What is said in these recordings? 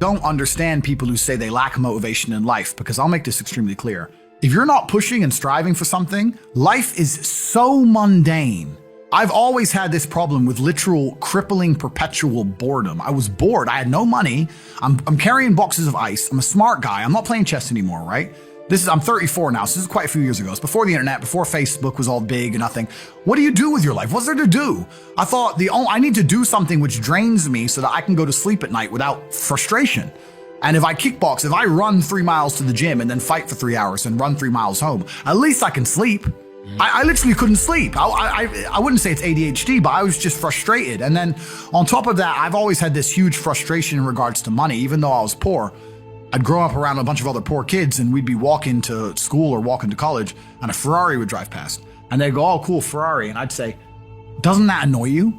don't understand people who say they lack motivation in life, because I'll make this extremely clear. If you're not pushing and striving for something, life is so mundane. I've always had this problem with literal crippling perpetual boredom. I was bored. I had no money. I'm carrying boxes of ice. I'm a smart guy. I'm not playing chess anymore, right? I'm 34 now, so this is quite a few years ago. It's before the internet, before Facebook was all big and nothing. What do you do with your life? What's there to do? I thought I need to do something which drains me so that I can go to sleep at night without frustration. And if I kickbox, if I run 3 miles to the gym and then fight for 3 hours and run 3 miles home, at least I can sleep. I literally couldn't sleep. I wouldn't say it's ADHD, but I was just frustrated. And then on top of that, I've always had this huge frustration in regards to money. Even though I was poor, I'd grow up around a bunch of other poor kids, and we'd be walking to school or walking to college, and a Ferrari would drive past. And they'd go, "Oh, cool, Ferrari." And I'd say, "Doesn't that annoy you?"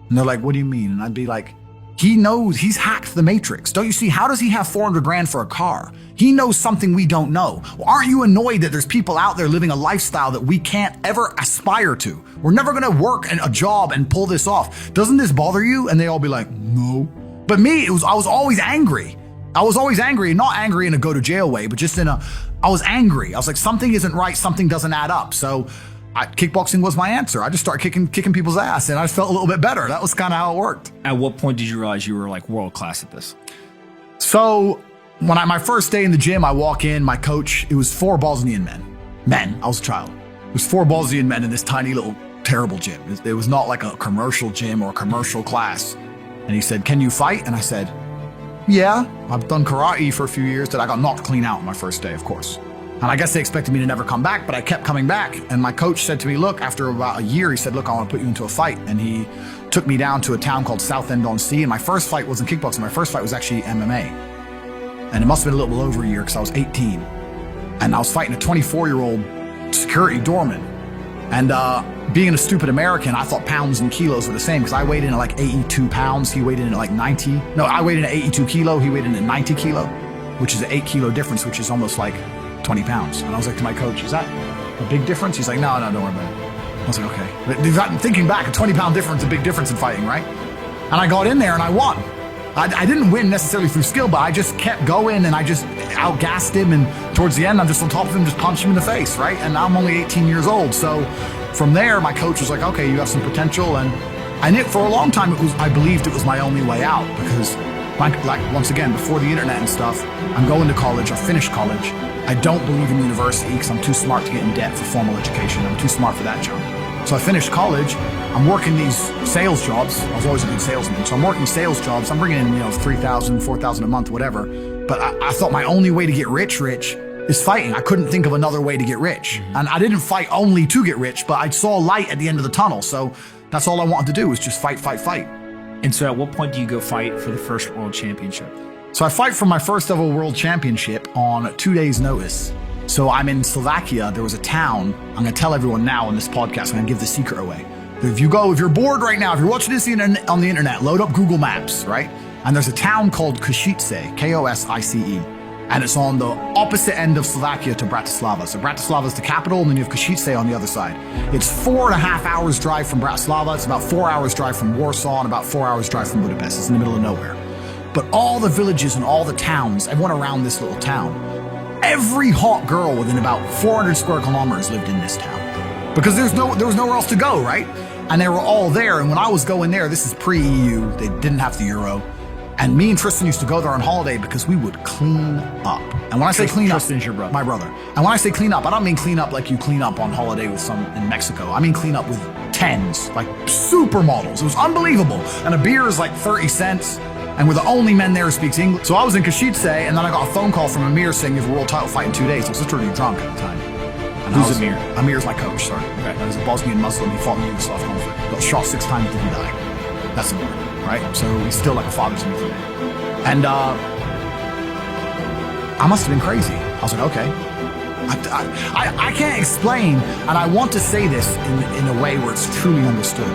And they're like, "What do you mean?" And I'd be like, "He knows, he's hacked the matrix. Don't you see? How does he have 400 grand for a car? He knows something we don't know. Well, aren't you annoyed that there's people out there living a lifestyle that we can't ever aspire to? We're never going to work a job and pull this off. Doesn't this bother you?" And they all be like, "No." But me, I was always angry. I was always angry, not angry in a go to jail way, but just I was angry. I was like, something isn't right, something doesn't add up. So kickboxing was my answer. I just started kicking people's ass, and I just felt a little bit better. That was kind of how it worked. At what point did you realize you were like world class at this? So when my first day in the gym, I walk in, my coach, it was 4 Bosnian men. I was a child. It was 4 Bosnian men in this tiny little terrible gym. It was not like a commercial gym or a commercial class. And he said, "Can you fight?" And I said, "Yeah, I've done karate for a few years." That I got knocked clean out on my first day, of course. And I guess they expected me to never come back, but I kept coming back. And my coach said to me, "Look," after about a year, he said, "Look, I want to put you into a fight." And he took me down to a town called Southend-on-Sea. And my first fight wasn't kickboxing. My first fight was actually MMA. And it must have been a little bit over a year because I was 18. And I was fighting a 24-year-old security doorman. And being a stupid American, I thought pounds and kilos were the same because I weighed in at like 82 pounds. He weighed in at like 90. No, I weighed in at 82 kilo. He weighed in at 90 kilo, which is an 8 kilo difference, which is almost like 20 pounds. And I was like to my coach, "Is that a big difference?" He's like, no, don't worry about it. I was like, okay. But thinking back, a 20-pound difference is a big difference in fighting, right? And I got in there and I won. I didn't win necessarily through skill, but I just kept going and I just outgassed him. And towards the end, I'm just on top of him, just punch him in the face, right? And I'm only 18 years old. So from there, my coach was like, "Okay, you have some potential." And for a long time, I believed it was my only way out because, like once again, before the internet and stuff, I'm going to college. I finished college. I don't believe in university because I'm too smart to get in debt for formal education. I'm too smart for that job. So I finished college. I'm working these sales jobs. I was always a good salesman. So I'm working sales jobs. I'm bringing in, $3,000, $4,000 a month, whatever. But I thought my only way to get rich is fighting. I couldn't think of another way to get rich. And I didn't fight only to get rich, but I saw light at the end of the tunnel. So that's all I wanted to do was just fight. And so at what point do you go fight for the first world championship? So I fight for my first ever world championship on 2 days' notice. So I'm in Slovakia. There was a town. I'm going to tell everyone now on this podcast. I'm going to give the secret away. If you're bored right now, if you're watching this on the internet, load up Google Maps, right? And there's a town called Košice, K-O-S-I-C-E. And it's on the opposite end of Slovakia to Bratislava. So Bratislava is the capital, and then you have Košice on the other side. It's 4.5 hours drive from Bratislava. It's about 4 hours drive from Warsaw and about 4 hours drive from Budapest. It's in the middle of nowhere. But all the villages and all the towns, everyone around this little town, every hot girl within about 400 square kilometers lived in this town. Because there was nowhere else to go, right? And they were all there. And when I was going there, this is pre-EU. They didn't have the euro. And me and Tristan used to go there on holiday because we would clean up. And when I say clean up, Tristan's your brother. My brother. And when I say clean up, I don't mean clean up like you clean up on holiday with some in Mexico. I mean clean up with 10s, like supermodels. It was unbelievable. And a beer is like 30 cents. And we're the only men there who speaks English. So I was in Košice, and then I got a phone call from Amir saying you have a world title fight in 2 days. I was literally drunk at the time. And Who's Amir? Amir's my coach, sorry. Okay. He was a Bosnian Muslim. He fought in the Yugoslav conflict. Got shot 6 times, didn't die. That's Amir, right? So he's still like a father to me today. And I must have been crazy. I was like, okay. I can't explain, and I want to say this in a way where it's truly understood.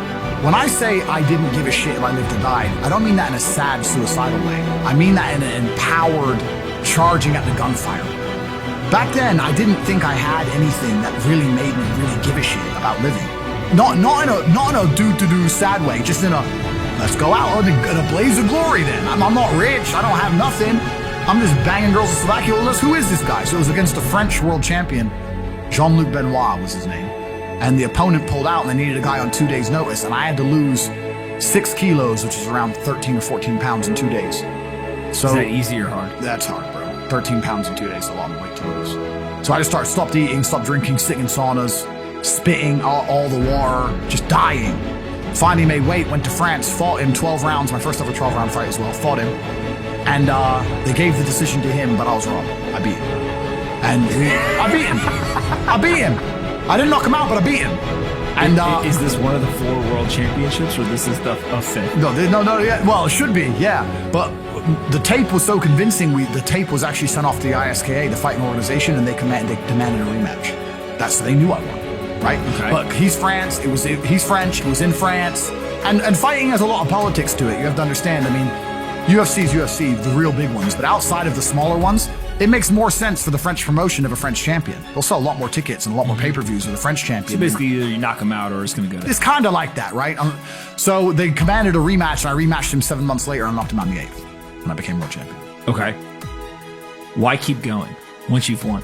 When I say I didn't give a shit if I lived or died, I don't mean that in a sad, suicidal way. I mean that in an empowered, charging at the gunfire. Back then, I didn't think I had anything that really made me really give a shit about living. Not in a do-do-do sad way, just in a, let's go out in a blaze of glory then. I'm not rich. I don't have nothing. I'm just banging girls in Slovakia. Well, who is this guy? So it was against the French world champion. Jean-Luc Benoit was his name. And the opponent pulled out and they needed a guy on 2 days' notice. And I had to lose 6 kilos, which is around 13 or 14 pounds in 2 days. So is that easy or hard? That's hard, bro. 13 pounds in 2 days is a lot of weight to lose. So I just stopped eating, stopped drinking, sitting in saunas, spitting all the water, just dying. Finally made weight, went to France, fought him 12 rounds, my first ever 12-round fight as well, fought him. And they gave the decision to him, but I was wrong. I beat him. And I beat him. I beat him. I didn't knock him out, but I beat him. And is this one of the 4 world championships, or this is the fifth? No, yeah. Well, it should be, yeah. But the tape was so convincing. The tape was actually sent off to the ISKA, the fighting organization, and they demanded a rematch. They knew I won, right? Okay. Look, he's France. He's French. It was in France, and fighting has a lot of politics to it. You have to understand. I mean, UFC is UFC, the real big ones, but outside of the smaller ones, it makes more sense for the French promotion of a French champion. They'll sell a lot more tickets and a lot more pay-per-views with a French champion. So basically, either you knock him out or it's going to go down. It's kind of like that, right? So they commanded a rematch, and I rematched him 7 months later and knocked him out in the 8th, and I became world champion. Okay. Why keep going once you've won?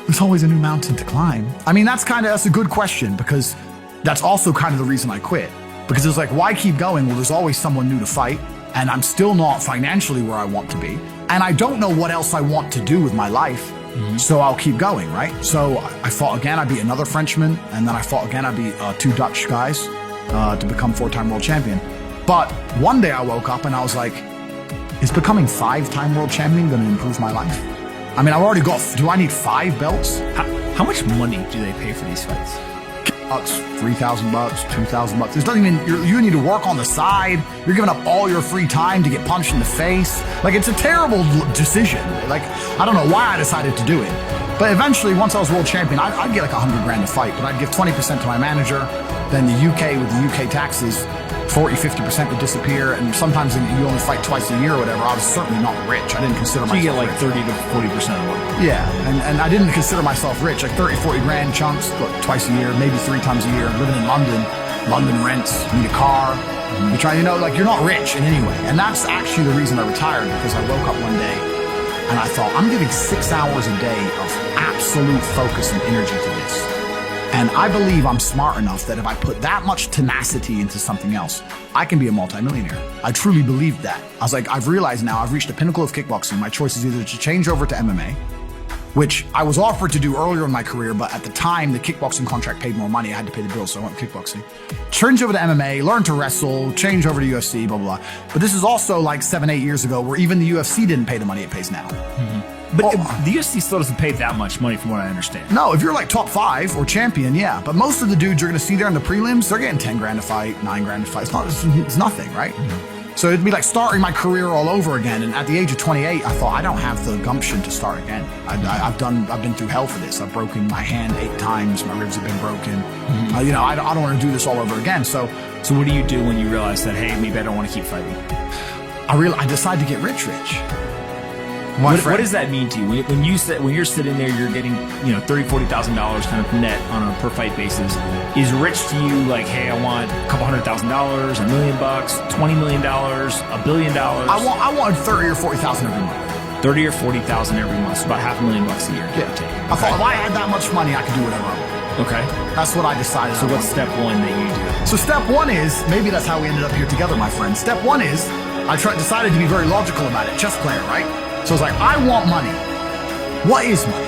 There's always a new mountain to climb. I mean, that's a good question, because that's also kind of the reason I quit. Because it's like, why keep going? Well, there's always someone new to fight, and I'm still not financially where I want to be. And I don't know what else I want to do with my life, so I'll keep going, right? So I fought again, I beat another Frenchman, and then I fought again, I beat 2 Dutch guys to become 4-time world champion. But one day I woke up and I was like, is becoming 5-time world champion going to improve my life? I mean, I've already got, do I need 5 belts? How much money do they pay for these fights? $3,000, $2,000. It doesn't even. You need to work on the side. You're giving up all your free time to get punched in the face. Like, it's a terrible decision. Like, I don't know why I decided to do it, but eventually, once I was world champion, I'd get like $100 grand to fight, but I'd give 20% to my manager. Then the UK, with the UK taxes, 40-50% would disappear, and sometimes you only fight twice a year or whatever. I was certainly not rich. I didn't consider myself. So you get like rich. 30 to 40% of it. Yeah, and I didn't consider myself rich. Like 30-40 grand chunks, twice a year, maybe 3 times a year. Living in London rents, you need a car. You're trying, you're not rich in any way. And that's actually the reason I retired, because I woke up one day and I thought, I'm giving 6 hours a day of absolute focus and energy to this. And I believe I'm smart enough that if I put that much tenacity into something else, I can be a multimillionaire. I truly believed that. I was like, I've realized now I've reached the pinnacle of kickboxing. My choice is either to change over to MMA, which I was offered to do earlier in my career, but at the time, the kickboxing contract paid more money. I had to pay the bills, so I went kickboxing. Change over to MMA, learn to wrestle, change over to UFC, blah, blah, blah. But this is also like 7-8 years ago, where even the UFC didn't pay the money it pays now. But the UFC still doesn't pay that much money, from what I understand. No, if you're like top 5 or champion, yeah. But most of the dudes you're going to see there in the prelims, they're getting 10 grand to fight, 9 grand to fight. It's nothing, right? So it'd be like starting my career all over again. And at the age of 28, I thought, I don't have the gumption to start again. I've been through hell for this. I've broken my hand 8 times. My ribs have been broken. I don't want to do this all over again. So what do you do when you realize that, hey, maybe I don't want to keep fighting? I decided to get rich. What does that mean to you? When you're sitting there, you're getting $30,000-$40,000 kind of net on a per fight basis. Is rich to you like, hey, I want a couple $100,000, $1 million, $20 million, $1 billion? I want 30 or 40,000 every month. 30 or 40,000 every month, so about $500,000 a year. Yeah. I thought if I had that much money, I could do whatever I want. Okay. That's what I decided. So what's step 1 that you do? So step 1 is, maybe that's how we ended up here together, my friend. Step 1 is, decided to be very logical about it. Chess player, right? So it's like, I want money. What is money?